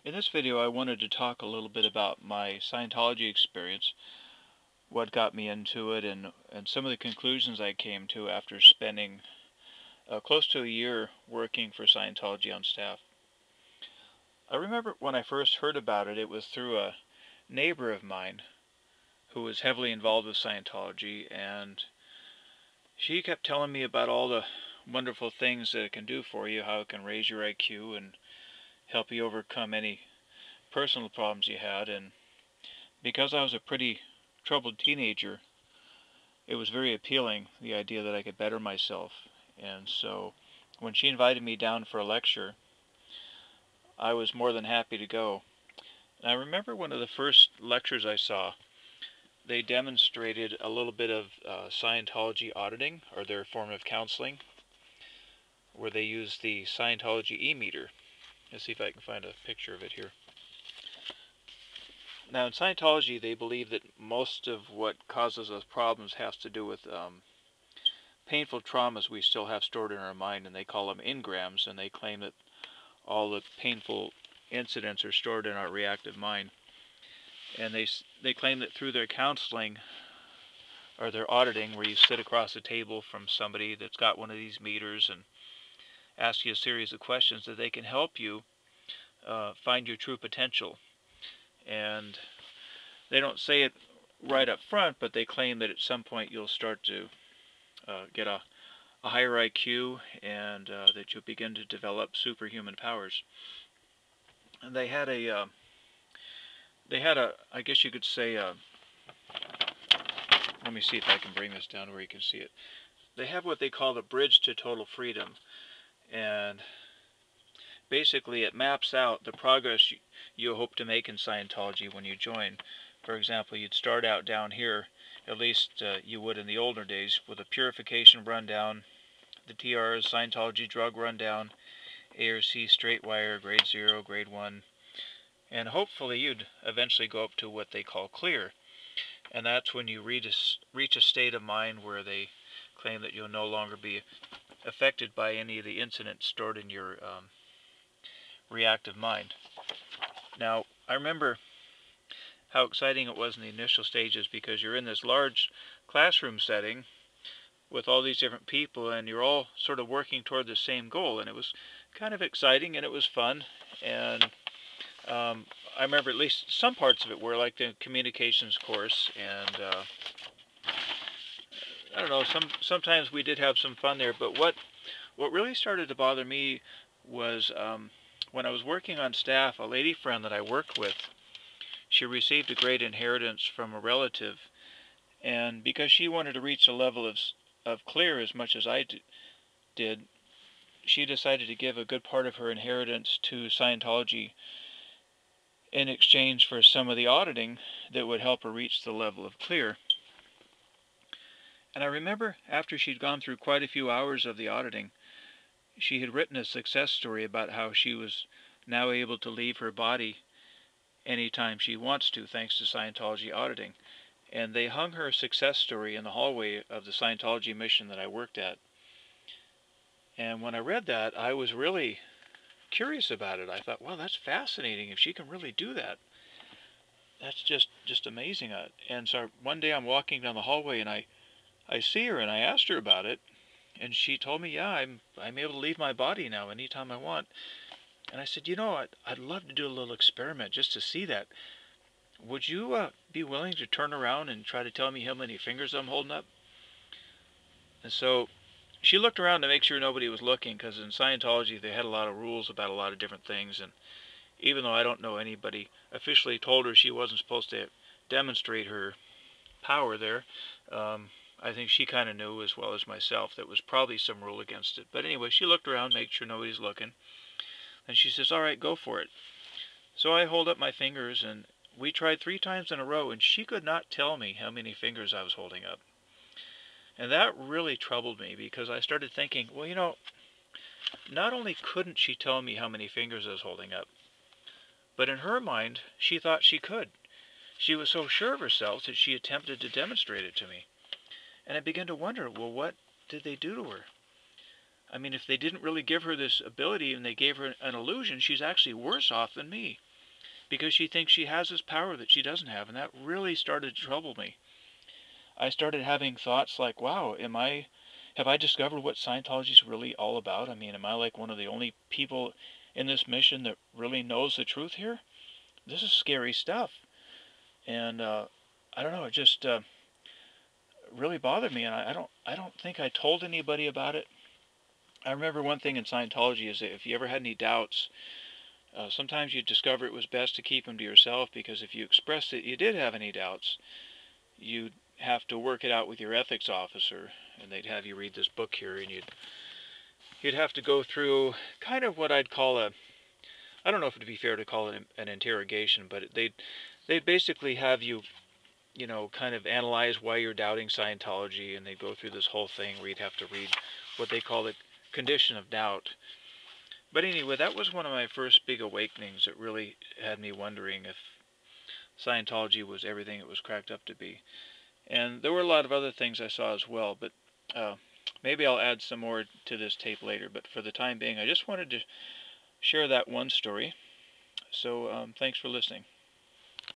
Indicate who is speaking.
Speaker 1: In this video, I wanted to talk a little bit about my Scientology experience, what got me into it, and some of the conclusions I came to after spending close to a year working for Scientology on staff. I remember when I first heard about it, it was through a neighbor of mine who was heavily involved with Scientology, and she kept telling me about all the wonderful things that it can do for you, how it can raise your IQ and help you overcome any personal problems you had. And because I was a pretty troubled teenager, it was very appealing, the idea that I could better myself. And so when she invited me down for a lecture, I was more than happy to go. And I remember one of the first lectures I saw, they demonstrated a little bit of Scientology auditing, or their form of counseling, where they used the Scientology e-meter. Let's see if I can find a picture of it here. Now, in Scientology, they believe that most of what causes us problems has to do with painful traumas we still have stored in our mind, and they call them engrams, and they claim that all the painful incidents are stored in our reactive mind. And they claim that through their counseling, or their auditing, where you sit across the table from somebody that's got one of these meters and ask you a series of questions, that they can help you find your true potential. And they don't say it right up front, but they claim that at some point you'll start to get a higher IQ, and that you'll begin to develop superhuman powers. And I guess you could say, let me see if I can bring this down where you can see it. They have what they call the bridge to total freedom, and basically it maps out the progress you hope to make in Scientology when you join. For example, you'd start out down here, at least you would in the older days, with a purification rundown, the TR's Scientology drug rundown, ARC straight wire, grade 0, grade 1, and hopefully you'd eventually go up to what they call clear. And that's when you reach a state of mind where they claim that you'll no longer be affected by any of the incidents stored in your reactive mind. Now, I remember how exciting it was in the initial stages, because you're in this large classroom setting with all these different people, and you're all sort of working toward the same goal, and it was kind of exciting, and it was fun. And I remember at least some parts of it were like the communications course, and I don't know, sometimes we did have some fun there. But what really started to bother me was when I was working on staff, a lady friend that I worked with, she received a great inheritance from a relative, and because she wanted to reach a level of clear as much as I did, she decided to give a good part of her inheritance to Scientology in exchange for some of the auditing that would help her reach the level of clear. And I remember after she'd gone through quite a few hours of the auditing, she had written a success story about how she was now able to leave her body anytime she wants to, thanks to Scientology auditing. And they hung her success story in the hallway of the Scientology mission that I worked at. And when I read that, I was really curious about it. I thought, wow, that's fascinating. If she can really do that, that's just amazing. And so one day I'm walking down the hallway, and I see her, and I asked her about it, and she told me, yeah, I'm able to leave my body now anytime I want. And I said, you know, I'd love to do a little experiment just to see that. Would you be willing to turn around and try to tell me how many fingers I'm holding up? And so she looked around to make sure nobody was looking, because in Scientology they had a lot of rules about a lot of different things, and even though I don't know anybody officially told her she wasn't supposed to demonstrate her power there, I think she kind of knew as well as myself that was probably some rule against it. But anyway, she looked around, make sure nobody's looking, and she says, all right, go for it. So I hold up my fingers, and we tried 3 times in a row, and she could not tell me how many fingers I was holding up. And that really troubled me, because I started thinking, well, you know, not only couldn't she tell me how many fingers I was holding up, but in her mind, she thought she could. She was so sure of herself that she attempted to demonstrate it to me. And I began to wonder, well, what did they do to her? I mean, if they didn't really give her this ability and they gave her an illusion, she's actually worse off than me. because she thinks she has this power that she doesn't have, and that really started to trouble me. I started having thoughts like, wow, have I discovered what Scientology is really all about? I mean, am I like one of the only people in this mission that really knows the truth here? This is scary stuff. And I don't know, it just really bothered me, and I don't think I told anybody about it. I remember one thing in Scientology is that if you ever had any doubts, sometimes you discover it was best to keep them to yourself, because if you expressed that you did have any doubts, you'd have to work it out with your ethics officer, and they'd have you read this book here, and you'd have to go through kind of what I'd call a, I don't know if it'd be fair to call it an interrogation, but they'd basically have you, you know, kind of analyze why you're doubting Scientology, and they'd go through this whole thing where you'd have to read what they call the condition of doubt. But anyway, that was one of my first big awakenings that really had me wondering if Scientology was everything it was cracked up to be. And there were a lot of other things I saw as well, but uh, maybe I'll add some more to this tape later. But for the time being, I just wanted to share that one story. So thanks for listening.